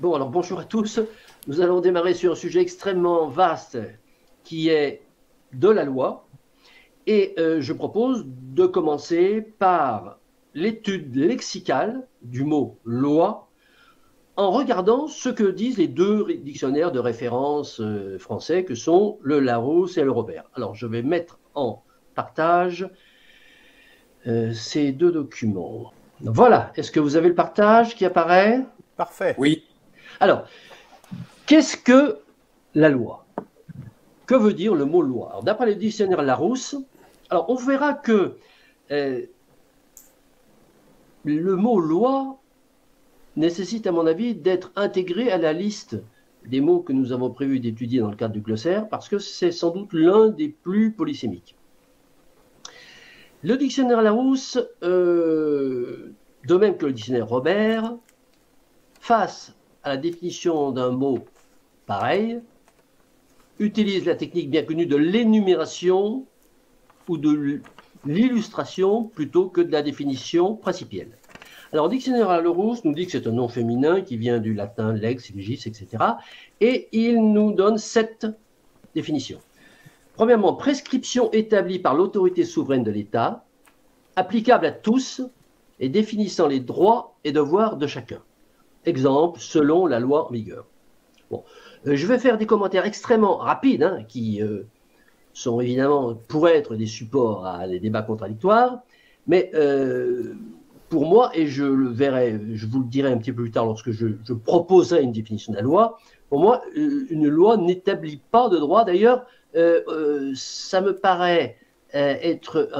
Bon, alors bonjour à tous. Nous allons démarrer sur un sujet extrêmement vaste qui est de la loi. Et je propose de commencer par l'étude lexicale du mot loi en regardant ce que disent les deux dictionnaires de référence français que sont le Larousse et le Robert. Alors, je vais mettre en partage ces deux documents. Voilà, est-ce que vous avez le partage qui apparaît? Parfait. Oui. Alors, qu'est-ce que la loi? Que veut dire le mot loi? D'après le dictionnaire Larousse, alors on verra que le mot loi nécessite, à mon avis, d'être intégré à la liste des mots que nous avons prévu d'étudier dans le cadre du glossaire, parce que c'est sans doute l'un des plus polysémiques. Le dictionnaire Larousse, de même que le dictionnaire Robert, face à la définition d'un mot pareil, utilise la technique bien connue de l'énumération ou de l'illustration plutôt que de la définition principielle. Alors, le dictionnaire Larousse nous dit que c'est un nom féminin qui vient du latin lex, legis, etc. Et il nous donne 7 définitions. Premièrement, prescription établie par l'autorité souveraine de l'État, applicable à tous et définissant les droits et devoirs de chacun. Exemple, selon la loi en vigueur. Bon, je vais faire des commentaires extrêmement rapides, qui sont évidemment, pourraient être des supports à des débats contradictoires, mais pour moi, et je le verrai, je vous le dirai un petit peu plus tard lorsque je proposerai une définition de la loi, pour moi, une loi n'établit pas de droit. D'ailleurs, ça me paraît être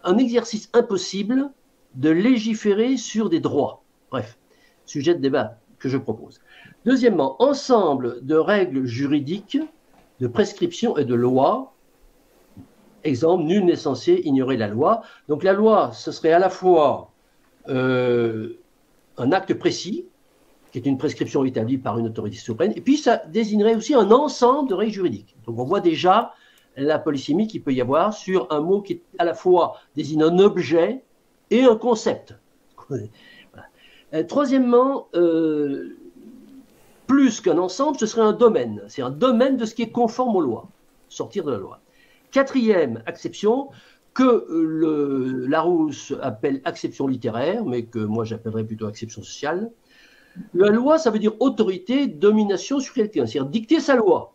un exercice impossible de légiférer sur des droits. Bref, sujet de débat que je propose. Deuxièmement, ensemble de règles juridiques, de prescriptions et de lois. Exemple, nul n'est censé ignorer la loi. Donc la loi, ce serait à la fois un acte précis, qui est une prescription établie par une autorité souveraine, et puis ça désignerait aussi un ensemble de règles juridiques. Donc on voit déjà la polysémie qu'il peut y avoir sur un mot qui à la fois désigne un objet et un concept. Voilà. Troisièmement, plus qu'un ensemble, ce serait un domaine. C'est un domaine de ce qui est conforme aux lois, sortir de la loi. Quatrième acception, que Larousse appelle acception littéraire, mais que moi j'appellerais plutôt acception sociale. La loi, ça veut dire autorité, domination sur quelqu'un, c'est-à-dire dicter sa loi.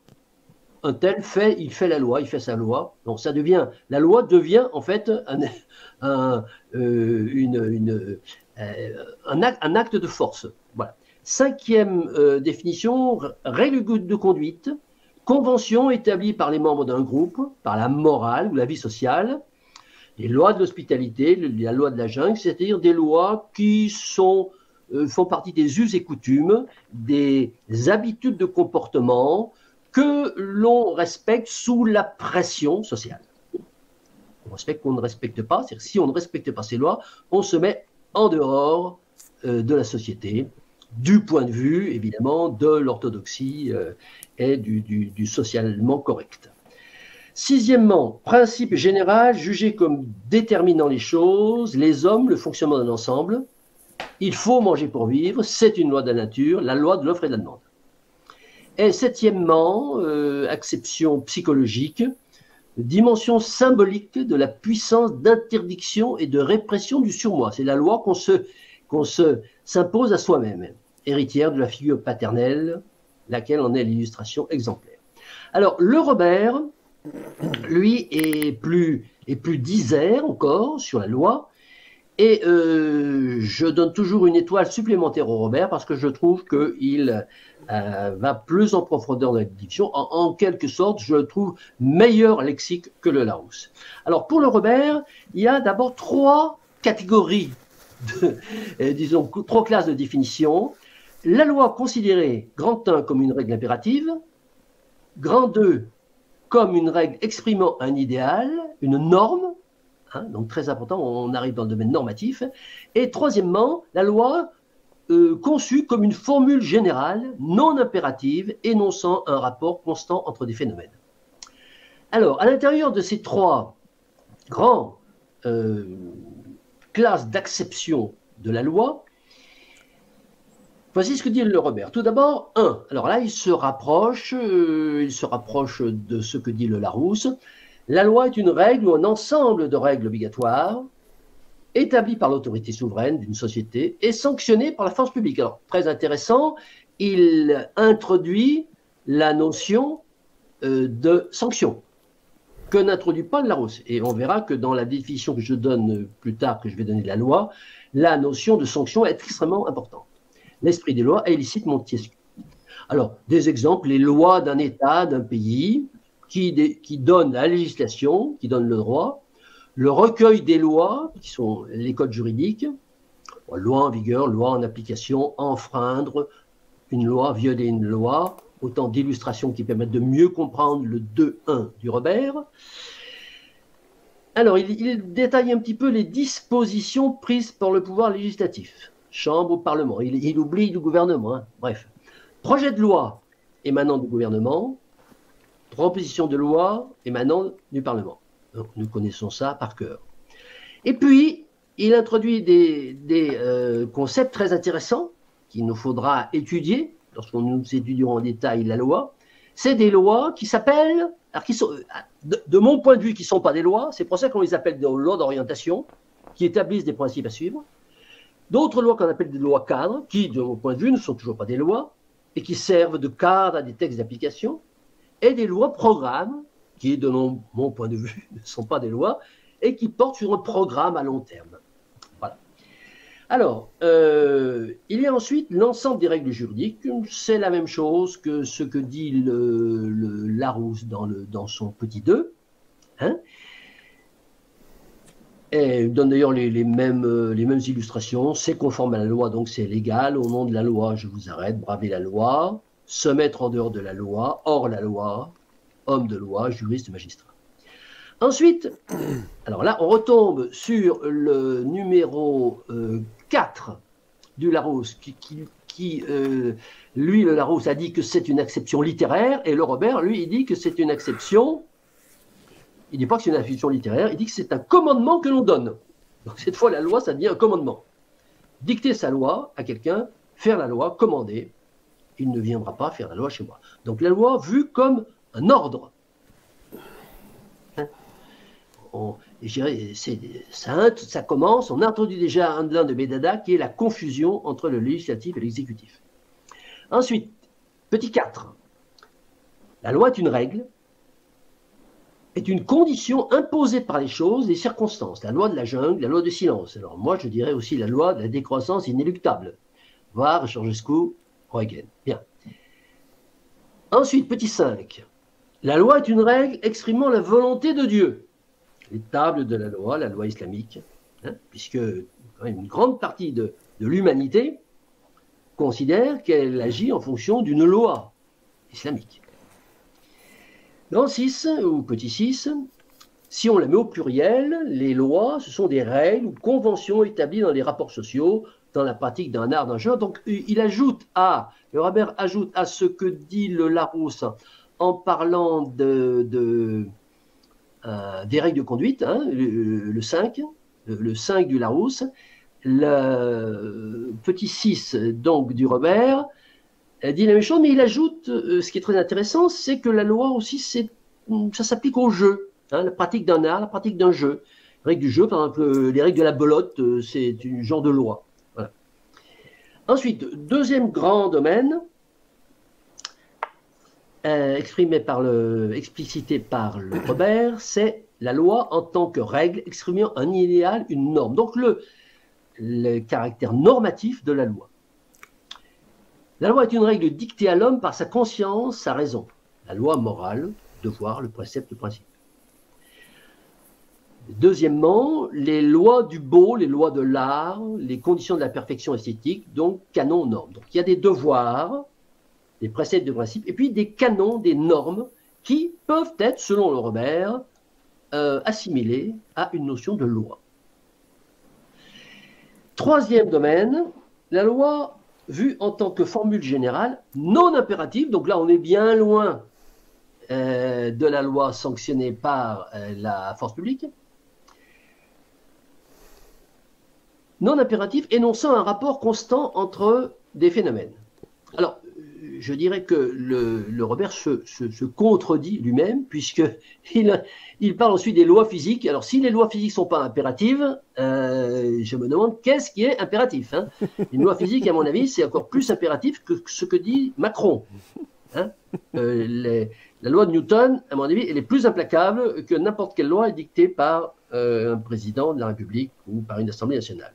Un tel fait, il fait la loi, il fait sa loi. Donc ça devient, la loi devient en fait un acte de force. Voilà. Cinquième définition, règle de conduite, convention établie par les membres d'un groupe, par la morale ou la vie sociale, les lois de l'hospitalité, la loi de la jungle, c'est-à-dire des lois qui font partie des us et coutumes, des habitudes de comportement que l'on respecte sous la pression sociale. On respecte qu'on ne respecte pas, c'est-à-dire si on ne respecte pas ces lois, on se met en dehors de la société, du point de vue, évidemment, de l'orthodoxie et du socialement correct. Sixièmement, principe général jugé comme déterminant les choses, les hommes, le fonctionnement d'un ensemble. Il faut manger pour vivre, c'est une loi de la nature, la loi de l'offre et de la demande. Et septièmement, acception psychologique, dimension symbolique de la puissance d'interdiction et de répression du surmoi. C'est la loi qu'on s'impose à soi-même, héritière de la figure paternelle, laquelle en est l'illustration exemplaire. Alors, le Robert, lui, est plus disert encore sur la loi, et je donne toujours une étoile supplémentaire au Robert parce que je trouve qu'il va plus en profondeur dans la diction. En quelque sorte, je le trouve meilleur lexique que le Larousse. Alors, pour le Robert, il y a d'abord 3 catégories, disons, 3 classes de définition. La loi considérée, grand 1, comme une règle impérative, grand 2, comme une règle exprimant un idéal, une norme, donc très important, on arrive dans le domaine normatif, et troisièmement, la loi conçue comme une formule générale, non impérative, énonçant un rapport constant entre des phénomènes. Alors, à l'intérieur de ces 3 grands classes d'acception de la loi, Voici ce que dit le Robert. Tout d'abord, 1. Alors là, il se rapproche de ce que dit le Larousse. La loi est une règle ou un ensemble de règles obligatoires établies par l'autorité souveraine d'une société et sanctionnées par la force publique. Alors, très intéressant, il introduit la notion de sanction que n'introduit pas le Larousse. Et on verra que dans la définition que je donne plus tard, que je vais donner de la loi, la notion de sanction est extrêmement importante. L'esprit des lois est illicite Montesquieu. Alors, des exemples, les lois d'un État, d'un pays, qui donnent la législation, qui donnent le droit, le recueil des lois, qui sont les codes juridiques, loi en vigueur, loi en application, enfreindre une loi, violer une loi, autant d'illustrations qui permettent de mieux comprendre le 2.1 du Robert. Alors, il détaille un petit peu les dispositions prises par le pouvoir législatif, Chambre ou Parlement. Il oublie le gouvernement, hein. Bref. Projet de loi émanant du gouvernement, proposition de loi émanant du Parlement. Donc, nous connaissons ça par cœur. Et puis, il introduit des concepts très intéressants qu'il nous faudra étudier lorsqu'on nous étudierons en détail la loi. C'est des lois qui s'appellent, alors qui sont, de mon point de vue, qui ne sont pas des lois, c'est pour ça qu'on les appelle des lois d'orientation, qui établissent des principes à suivre. D'autres lois qu'on appelle des lois cadres, qui, de mon point de vue, ne sont toujours pas des lois, et qui servent de cadre à des textes d'application, et des lois programmes, qui, de mon point de vue, ne sont pas des lois, et qui portent sur un programme à long terme. Voilà. Alors, il y a ensuite l'ensemble des règles juridiques. C'est la même chose que ce que dit le Larousse dans son petit 2. Hein, et il donne d'ailleurs les mêmes illustrations. C'est conforme à la loi, donc c'est légal. Au nom de la loi, je vous arrête. Braver la loi. Se mettre en dehors de la loi. Hors la loi. Homme de loi, juriste, magistrat. Ensuite, alors là, on retombe sur le numéro 4 du Larousse, lui, le Larousse, a dit que c'est une acception littéraire, et le Robert, lui, il dit que c'est une acception, il ne dit pas que c'est une acception littéraire, il dit que c'est un commandement que l'on donne. Donc cette fois, la loi, ça devient un commandement. Dicter sa loi à quelqu'un, faire la loi, commander, il ne viendra pas faire la loi chez moi. Donc la loi vue comme un ordre. Ça commence, on introduit déjà un de Bédada qui est la confusion entre le législatif et l'exécutif. Ensuite, petit 4, la loi est une règle, est une condition imposée par les choses, les circonstances, la loi de la jungle, la loi du silence. Alors moi je dirais aussi la loi de la décroissance inéluctable, voir Georgescu, Huygens. Bien. Ensuite, petit 5, la loi est une règle exprimant la volonté de Dieu. Les tables de la loi islamique, hein, puisque une grande partie de l'humanité considère qu'elle agit en fonction d'une loi islamique. Dans 6, ou petit 6, si on la met au pluriel, les lois, ce sont des règles ou conventions établies dans les rapports sociaux, dans la pratique d'un art, d'un genre. Donc, le Robert ajoute à ce que dit le Larousse en parlant des règles de conduite, hein, le 5 du Larousse, le petit 6 donc du Robert dit la même chose, mais il ajoute, ce qui est très intéressant, c'est que la loi aussi, ça s'applique au jeu, hein, la pratique d'un art, la pratique d'un jeu. Les règles du jeu, par exemple, les règles de la belote, c'est un genre de loi. Voilà. Ensuite, deuxième grand domaine, explicité par le Robert, c'est la loi en tant que règle exprimant un idéal, une norme. Donc le caractère normatif de la loi. La loi est une règle dictée à l'homme par sa conscience, sa raison. La loi morale, devoir, le précepte, le principe. Deuxièmement, les lois du beau, les lois de l'art, les conditions de la perfection esthétique, donc canons, normes. Donc il y a des devoirs, des préceptes de principe, et puis des canons, des normes qui peuvent être, selon le Robert, assimilés à une notion de loi. Troisième domaine, la loi vue en tant que formule générale non impérative, donc là on est bien loin de la loi sanctionnée par la force publique, non impérative, énonçant un rapport constant entre des phénomènes. Alors, je dirais que le Robert se contredit lui-même, puisqu'il parle ensuite des lois physiques. Alors, si les lois physiques ne sont pas impératives, je me demande qu'est-ce qui est impératif, hein. Une loi physique, à mon avis, c'est encore plus impératif que ce que dit Macron, hein. La loi de Newton, à mon avis, elle est plus implacable que n'importe quelle loi dictée par un président de la République ou par une Assemblée nationale.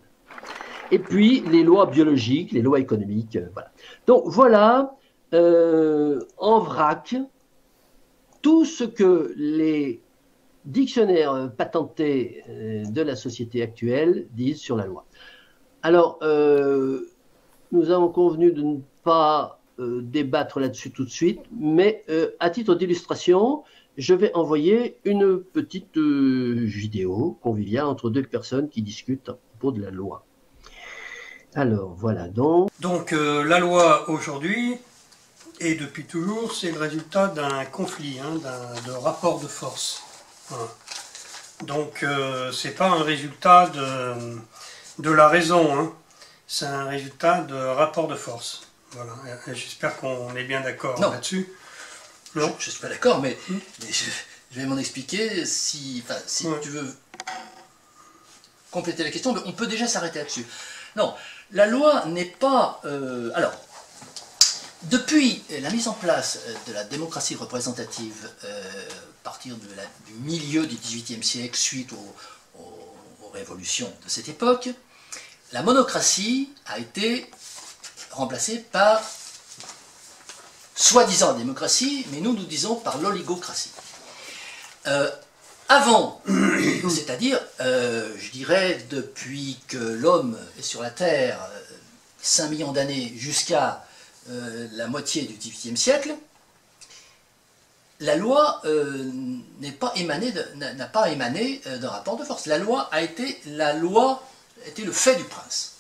Et puis, les lois biologiques, les lois économiques, voilà. Donc, voilà, en vrac, tout ce que les dictionnaires patentés de la société actuelle disent sur la loi. Alors, nous avons convenu de ne pas débattre là-dessus tout de suite, mais à titre d'illustration, je vais envoyer une petite vidéo conviviale entre deux personnes qui discutent à propos de la loi. Alors, voilà donc. Donc, la loi aujourd'hui, et depuis toujours, c'est le résultat d'un conflit, hein, de rapport de force. Voilà. Donc, c'est pas un résultat de la raison, hein. C'est un résultat de rapport de force. Voilà. J'espère qu'on est bien d'accord là-dessus. Non, je ne suis pas d'accord, mais je vais m'en expliquer si tu veux compléter la question. On peut déjà s'arrêter là-dessus. Non, la loi n'est pas... alors, depuis la mise en place de la démocratie représentative à partir du milieu du XVIIIe siècle, suite aux révolutions de cette époque, la monocratie a été remplacée par soi-disant la démocratie, mais nous disons par l'oligocratie. Avant, c'est-à-dire, je dirais, depuis que l'homme est sur la Terre, 5 millions d'années jusqu'à la moitié du XVIIIe siècle, la loi n'a pas émané d'un rapport de force. La loi a été le fait du prince.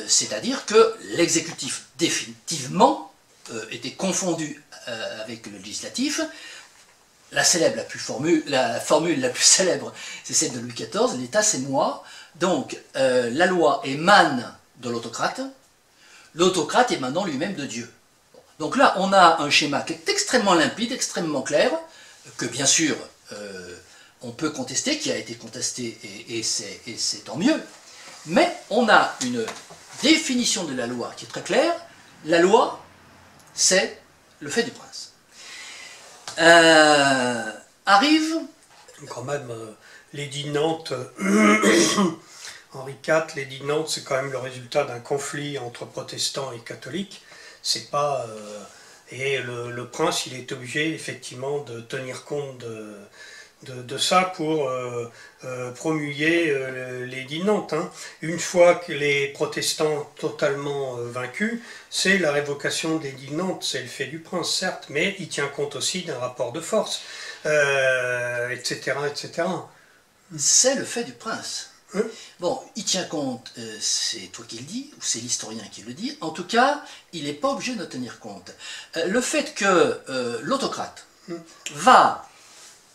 C'est-à-dire que l'exécutif définitivement était confondu avec le législatif. La formule la plus célèbre, c'est celle de Louis XIV, l'État c'est moi. Donc la loi émane de l'autocrate, l'autocrate émanant lui-même de Dieu. Donc là on a un schéma qui est extrêmement limpide, extrêmement clair, que bien sûr on peut contester, qui a été contesté et c'est tant mieux. Mais on a une définition de la loi qui est très claire. La loi, c'est le fait du prince. Arrive... Quand même, l'édit Nantes, Henri IV, l'édit Nantes, c'est quand même le résultat d'un conflit entre protestants et catholiques. C'est pas... et le prince, il est obligé, effectivement, de tenir compte de ça pour promulguer l'édit Nantes. Hein. Une fois que les protestants totalement vaincus, c'est la révocation de l'édit Nantes, c'est le fait du prince, certes, mais il tient compte aussi d'un rapport de force, etc., etc. C'est le fait du prince. Bon, il tient compte, c'est toi qui le dis, ou c'est l'historien qui le dit, en tout cas, il n'est pas obligé de tenir compte. Le fait que l'autocrate va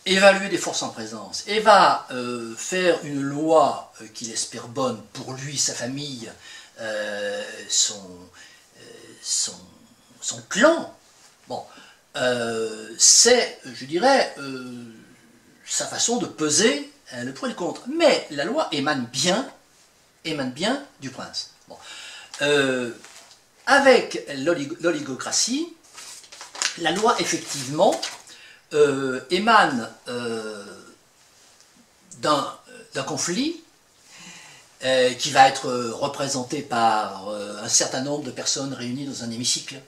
évaluer des forces en présence et va faire une loi qu'il espère bonne pour lui, sa famille, son clan, bon, c'est, je dirais, sa façon de peser le pour et le contre. Mais la loi émane bien du prince. Bon. Avec l'oligocratie, la loi, effectivement, émane d'un conflit qui va être représenté par un certain nombre de personnes réunies dans un hémicycle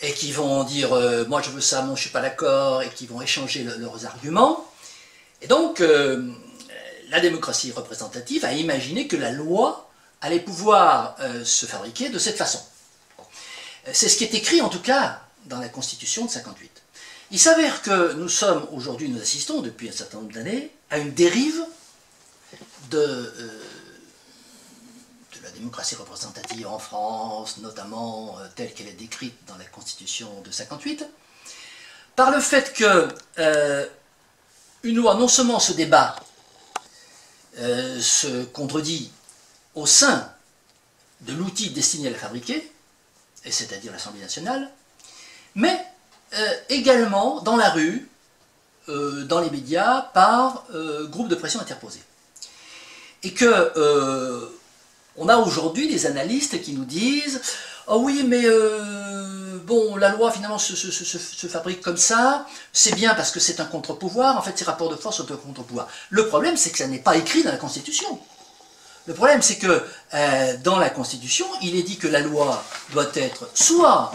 et qui vont dire moi je veux ça, moi je ne suis pas d'accord, et qui vont échanger leurs arguments. Et donc la démocratie représentative a imaginé que la loi allait pouvoir se fabriquer de cette façon. C'est ce qui est écrit en tout cas dans la Constitution de 58. Il s'avère que nous assistons depuis un certain nombre d'années à une dérive de la démocratie représentative en France, notamment telle qu'elle est décrite dans la Constitution de 58, par le fait que une loi non seulement se débat, se contredit au sein de l'outil destiné à la fabriquer, et c'est-à-dire l'Assemblée nationale, mais également dans la rue, dans les médias, par groupes de pression interposés. Et que on a aujourd'hui des analystes qui nous disent « Oh oui, mais bon, la loi finalement se fabrique comme ça, c'est bien parce que c'est un contre-pouvoir, en fait ces rapports de force sont un contre-pouvoir. » Le problème, c'est que ça n'est pas écrit dans la Constitution. Le problème, c'est que dans la Constitution, il est dit que la loi doit être soit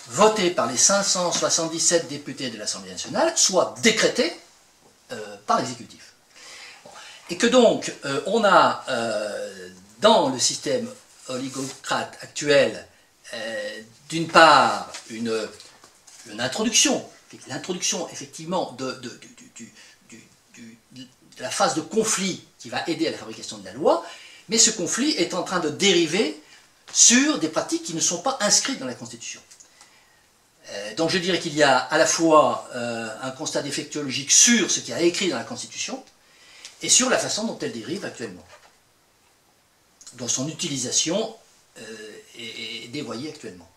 votée par les 577 députés de l'Assemblée nationale, soit décrétée par l'exécutif. Et que donc, on a dans le système oligocrate actuel, d'une part, une introduction, l'introduction effectivement de la phase de conflit qui va aider à la fabrication de la loi, mais ce conflit est en train de dériver sur des pratiques qui ne sont pas inscrites dans la Constitution. Donc je dirais qu'il y a à la fois un constat défectologique sur ce qui est écrit dans la Constitution et sur la façon dont elle dérive actuellement, dont son utilisation est dévoyée actuellement.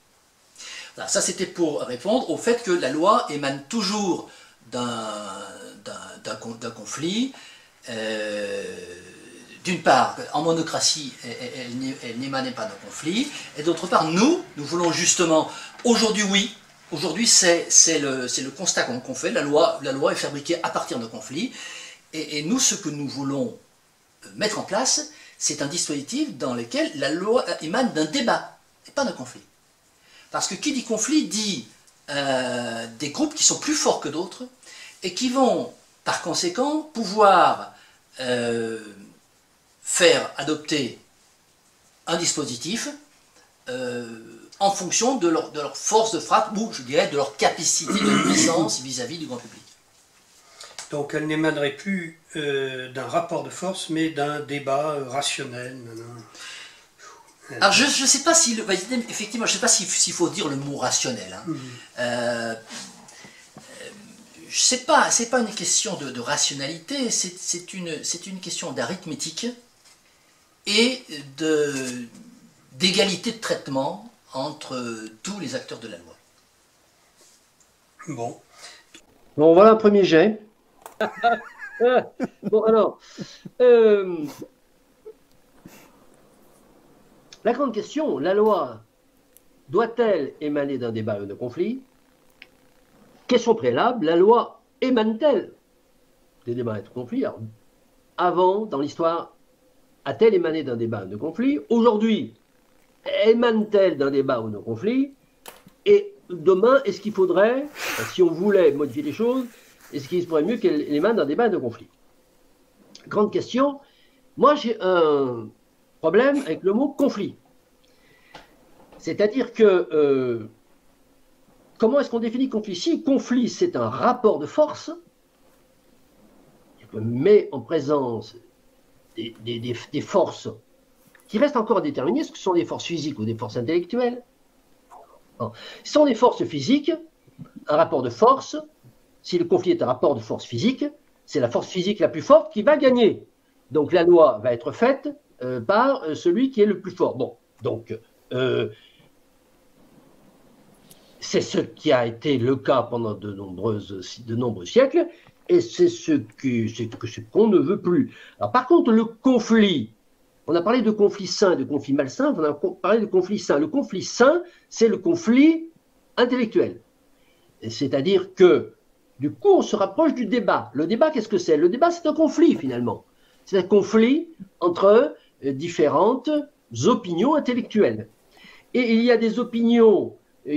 Voilà, ça c'était pour répondre au fait que la loi émane toujours d'un conflit. D'une part, en monocratie, elle n'émanait pas d'un conflit, et d'autre part, nous voulons justement, aujourd'hui c'est le constat qu'on fait, la loi est fabriquée à partir de conflits, et nous ce que nous voulons mettre en place, c'est un dispositif dans lequel la loi émane d'un débat, et pas d'un conflit. Parce que qui dit conflit dit des groupes qui sont plus forts que d'autres, et qui vont, par conséquent, pouvoir faire adopter un dispositif en fonction de leur force de frappe, ou je dirais de leur capacité de puissance vis-à-vis du grand public. Donc elle n'émanerait plus d'un rapport de force, mais d'un débat rationnel. Alors je ne sais pas si, effectivement, je sais pas s'il faut dire le mot rationnel. Hein. C'est pas une question de rationalité, c'est une question d'arithmétique et d'égalité de traitement entre tous les acteurs de la loi. Bon. Bon, voilà un premier jet. Bon, alors, la grande question, la loi doit-elle émaner d'un débat ou d'un conflit? Question préalable, la loi émane-t-elle des débats et de conflits? Avant, dans l'histoire, a-t-elle émané d'un débat ou d'un conflit? Aujourd'hui, émane-t-elle d'un débat ou d'un conflit? Et demain, est-ce qu'il faudrait, si on voulait modifier les choses, est-ce qu'il serait mieux qu'elle émane d'un débat et d'un conflit? Grande question. Moi, j'ai un problème avec le mot conflit. C'est-à-dire que comment est-ce qu'on définit conflit? Si conflit, c'est un rapport de force, qui met en présence des forces qui restent encore à déterminer, est-ce que ce sont des forces physiques ou des forces intellectuelles? Non. Ce sont des forces physiques, un rapport de force. Si le conflit est un rapport de force physique, c'est la force physique la plus forte qui va gagner. Donc la loi va être faite par celui qui est le plus fort. Bon, donc c'est ce qui a été le cas pendant de nombreux siècles, et c'est ce qu'on ne veut plus. Alors, par contre, le conflit, on a parlé de conflit sain et de conflit malsain, on a parlé de conflit sain. Le conflit sain, c'est le conflit intellectuel. C'est-à-dire que, du coup, on se rapproche du débat. Le débat, qu'est-ce que c'est? Le débat, c'est un conflit, finalement. C'est un conflit entre différentes opinions intellectuelles. Et il y a des opinions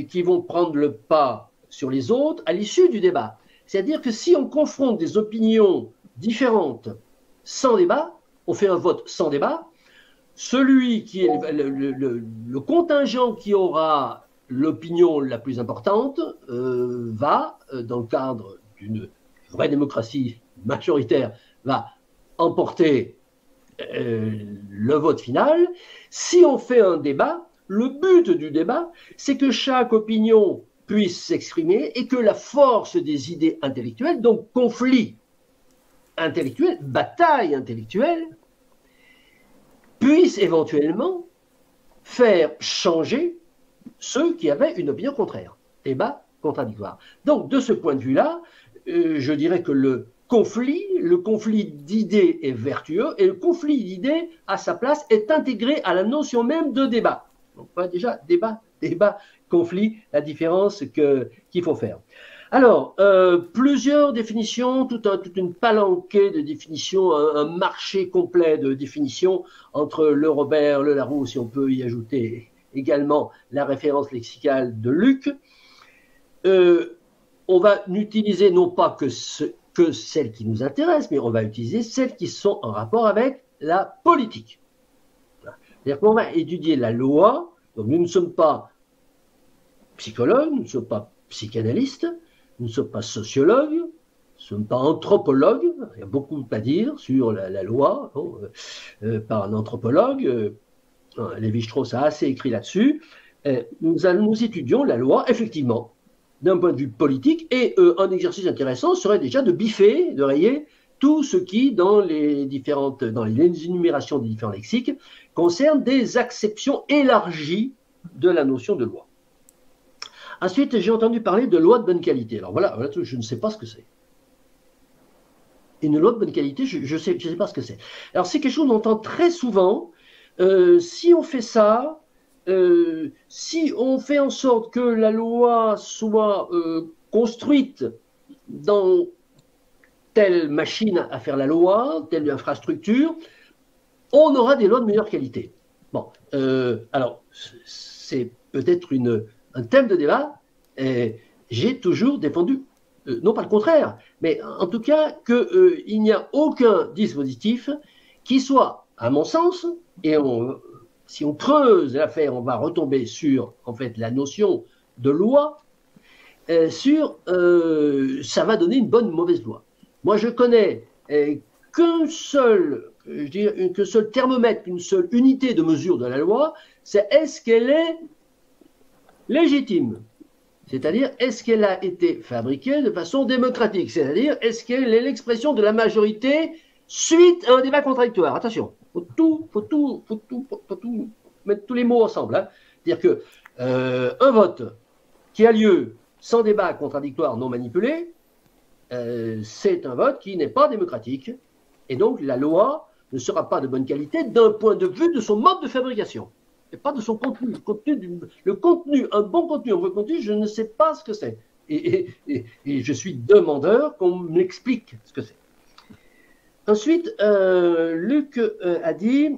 qui vont prendre le pas sur les autres à l'issue du débat. C'est-à-dire que si on confronte des opinions différentes sans débat, on fait un vote sans débat, celui qui est le contingent qui aura l'opinion la plus importante va, dans le cadre d'une vraie démocratie majoritaire, va emporter le vote final. Si on fait un débat, le but du débat, c'est que chaque opinion puisse s'exprimer et que la force des idées intellectuelles, donc conflit intellectuel, bataille intellectuelle, puisse éventuellement faire changer ceux qui avaient une opinion contraire, débat contradictoire. Donc, de ce point de vue-là, je dirais que le conflit d'idées est vertueux et le conflit d'idées, à sa place, est intégré à la notion même de débat. Donc, déjà, débat, conflit, la différence qu'il faut faire. Alors, plusieurs définitions, toute une palanquée de définitions, un marché complet de définitions entre le Robert, le Larousse, si on peut y ajouter également la référence lexicale de Luc. On va n'utiliser non pas que celles qui nous intéressent, mais on va utiliser celles qui sont en rapport avec la politique. C'est-à-dire qu'on va étudier la loi, donc nous ne sommes pas psychologues, nous ne sommes pas psychanalystes, nous ne sommes pas sociologues, nous ne sommes pas anthropologues, il y a beaucoup à dire sur la loi, par un anthropologue, Lévi-Strauss a assez écrit là-dessus. Nous étudions la loi, effectivement, d'un point de vue politique, et un exercice intéressant serait déjà de biffer, de rayer tout ce qui, dans les énumérations des différents lexiques, concerne des acceptions élargies de la notion de loi. Ensuite, j'ai entendu parler de loi de bonne qualité. Alors voilà, je ne sais pas ce que c'est. Une loi de bonne qualité, je ne sais pas ce que c'est. Alors c'est quelque chose qu'on entend très souvent. Si on fait ça, si on fait en sorte que la loi soit construite dans telle machine à faire la loi, telle infrastructure, on aura des lois de meilleure qualité. Bon, alors c'est peut-être un thème de débat. J'ai toujours défendu, non pas le contraire, mais en tout cas qu'il n'y a aucun dispositif qui soit, à mon sens, et si on creuse l'affaire, on va retomber sur en fait la notion de loi, ça va donner une bonne ou mauvaise loi. Moi, je connais qu'un seul thermomètre, une seule unité de mesure de la loi, c'est est-ce qu'elle est légitime, c'est-à-dire est-ce qu'elle a été fabriquée de façon démocratique, c'est-à-dire est-ce qu'elle est l'expression de la majorité suite à un débat contradictoire. Attention, faut tout mettre tous les mots ensemble. Hein. C'est-à-dire que un vote qui a lieu sans débat contradictoire non manipulé, c'est un vote qui n'est pas démocratique, et donc la loi ne sera pas de bonne qualité d'un point de vue de son mode de fabrication. Et pas de son contenu. Le contenu, un bon contenu, un vrai contenu, je ne sais pas ce que c'est. Et je suis demandeur qu'on m'explique ce que c'est. Ensuite, Luc a dit,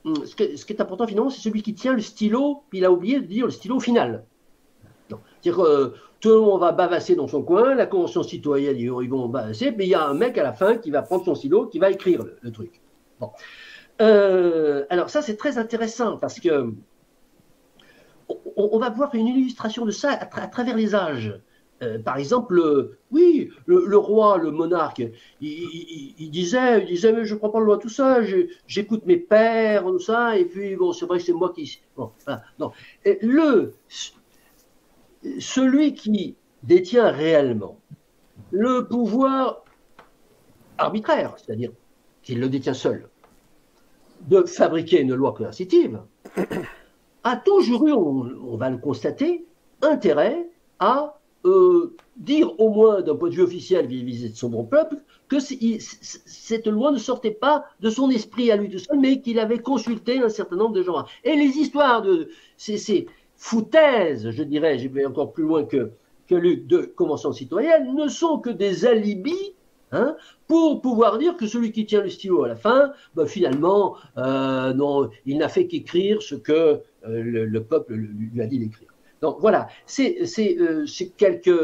ce qui est important finalement, c'est celui qui tient le stylo, puis il a oublié de dire le stylo final. C'est-à-dire que tout le monde va bavasser dans son coin, la Convention citoyenne, ils vont bavasser, mais il y a un mec à la fin qui va prendre son stylo, qui va écrire le truc. Bon. Alors ça c'est très intéressant parce que on va voir une illustration de ça à travers les âges. Par exemple, oui, le roi, le monarque, il disait mais je prends pas le loi tout ça, j'écoute mes pères, tout ça, et puis bon c'est vrai que c'est moi qui bon, voilà, non. Celui qui détient réellement le pouvoir arbitraire, c'est-à-dire qu'il le détient seul, de fabriquer une loi coercitive, a toujours eu, on va le constater, intérêt à dire au moins d'un point de vue officiel vis-à-vis de son bon peuple que cette loi ne sortait pas de son esprit à lui tout seul, mais qu'il avait consulté un certain nombre de gens. Et les histoires de ces foutaises, je dirais, je vais encore plus loin que Luc, de convention citoyenne, ne sont que des alibis pour pouvoir dire que celui qui tient le stylo à la fin, finalement, non, il n'a fait qu'écrire ce que le peuple lui a dit d'écrire. Donc voilà, c'est quelques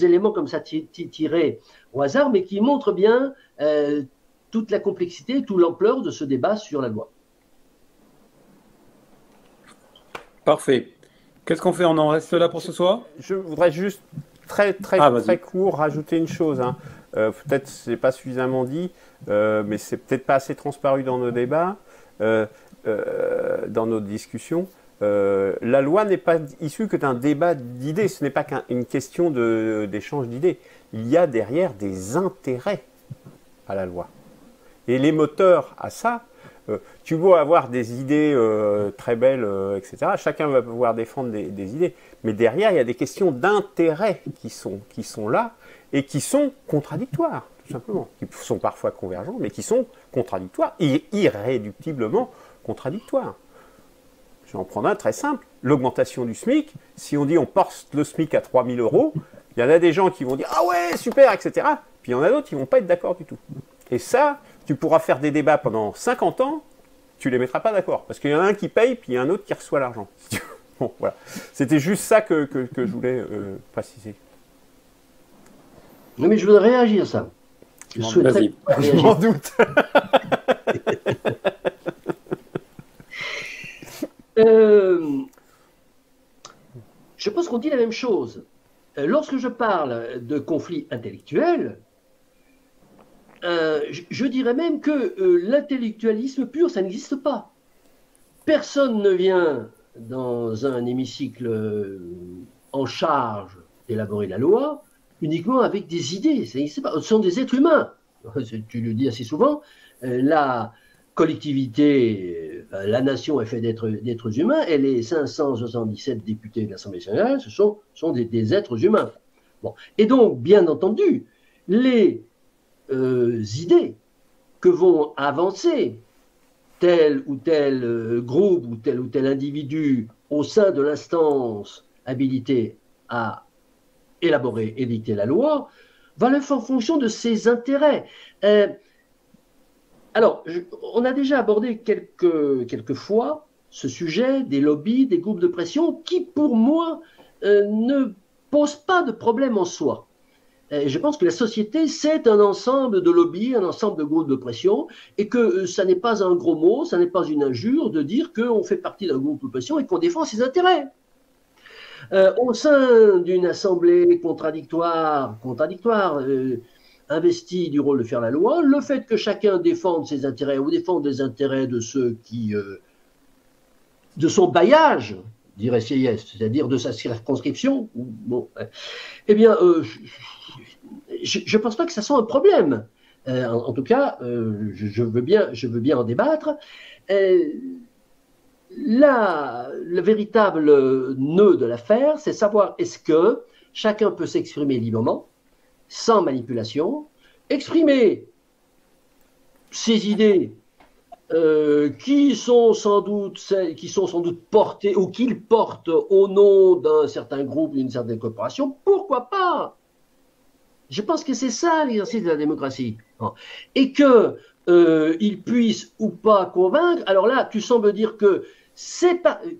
éléments comme ça tirés au hasard, mais qui montrent bien toute la complexité, toute l'ampleur de ce débat sur la loi. Parfait. Qu'est-ce qu'on fait? On en reste là pour ce soir? Je voudrais juste très court rajouter une chose. Hein. Peut-être c'est pas suffisamment dit, mais c'est peut-être pas assez transparu dans nos débats, dans nos discussions. La loi n'est pas issue que d'un débat d'idées. Ce n'est pas qu'une question d'échange d'idées. Il y a derrière des intérêts à la loi. Et les moteurs à ça, tu vas avoir des idées très belles, etc. Chacun va pouvoir défendre des idées. Mais derrière, il y a des questions d'intérêt qui sont là et qui sont contradictoires, tout simplement. Qui sont parfois convergents, mais qui sont contradictoires, irréductiblement contradictoires. Je vais en prendre un très simple. L'augmentation du SMIC, si on dit on porte le SMIC à 3 000 €, il y en a des gens qui vont dire « Ah ouais, super, etc. » Puis il y en a d'autres qui ne vont pas être d'accord du tout. Et ça, tu pourras faire des débats pendant 50 ans, tu ne les mettras pas d'accord. Parce qu'il y en a un qui paye, puis il y a un autre qui reçoit l'argent. Bon, voilà. C'était juste ça que je voulais préciser. Non, mais je voudrais réagir à ça. Je m'en doute. Je pense qu'on dit la même chose. Lorsque je parle de conflit intellectuel, je dirais même que l'intellectualisme pur, ça n'existe pas. Personne ne vient dans un hémicycle en charge d'élaborer la loi uniquement avec des idées. Ça n'existe pas. Ce sont des êtres humains. Tu le dis assez souvent. La collectivité, la nation est faite d'êtres humains, et les 577 députés de l'Assemblée nationale, ce sont des êtres humains. Bon. Et donc, bien entendu, les idées que vont avancer tel ou tel groupe ou tel individu au sein de l'instance habilitée à élaborer, édicter la loi, va le faire en fonction de ses intérêts. Alors, on a déjà abordé quelques fois ce sujet des lobbies, des groupes de pression, qui pour moi ne posent pas de problème en soi. Je pense que la société, c'est un ensemble de lobbies, un ensemble de groupes de pression, et que ça n'est pas un gros mot, ça n'est pas une injure de dire qu'on fait partie d'un groupe de pression et qu'on défend ses intérêts. Au sein d'une assemblée contradictoire, investie du rôle de faire la loi, le fait que chacun défende ses intérêts ou défende les intérêts de ceux qui, de son bailliage, dirait Sieyès, c'est-à-dire de sa circonscription, bon, eh bien, je ne pense pas que ça soit un problème. En tout cas, je veux bien en débattre. Le véritable nœud de l'affaire, c'est savoir est-ce que chacun peut s'exprimer librement, sans manipulation, exprimer ses idées qui sont sans doute portées ou qu'il porte au nom d'un certain groupe, d'une certaine corporation, pourquoi pas? Je pense que c'est ça l'exercice de la démocratie. Et qu'il puisse ou pas convaincre, alors là, tu sembles dire que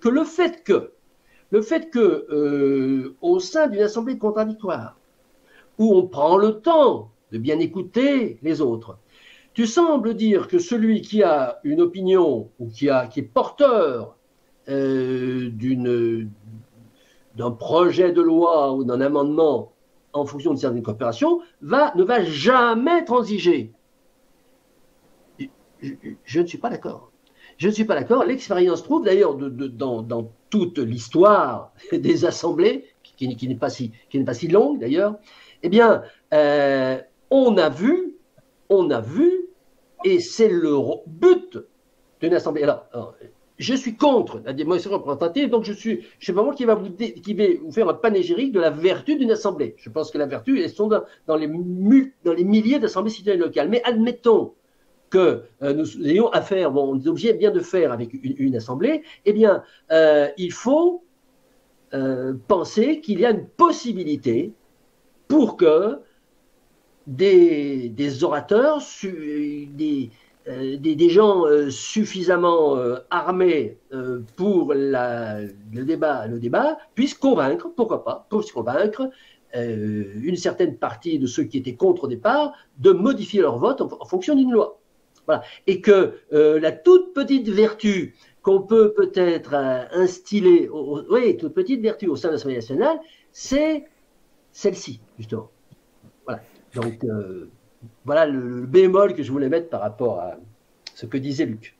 le fait que au sein d'une assemblée contradictoire, où on prend le temps de bien écouter les autres, tu sembles dire que celui qui a une opinion ou qui est porteur d'un projet de loi ou d'un amendement en fonction de certaines coopérations ne va jamais transiger. Je ne suis pas d'accord. Je ne suis pas d'accord. L'expérience prouve d'ailleurs dans toute l'histoire des assemblées, qui n'est pas si longue d'ailleurs, eh bien, on a vu, et c'est le but d'une assemblée. Alors, je suis contre la démocratie représentative, donc je suis pas moi qui vais vous faire un panégyrique de la vertu d'une assemblée. Je pense que la vertu, elles sont dans les milliers d'assemblées citoyennes locales. Mais admettons que nous ayons affaire, on est obligé bien de faire avec une assemblée, eh bien, il faut penser qu'il y a une possibilité pour que des orateurs, des gens suffisamment armés pour le débat puissent convaincre, pourquoi pas, une certaine partie de ceux qui étaient contre au départ de modifier leur vote en fonction d'une loi. Voilà. Et que la toute petite vertu qu'on peut peut-être instiller, toute petite vertu au sein de l'Assemblée nationale, c'est celle-ci, justement. Voilà. Donc, voilà le bémol que je voulais mettre par rapport à ce que disait Luc.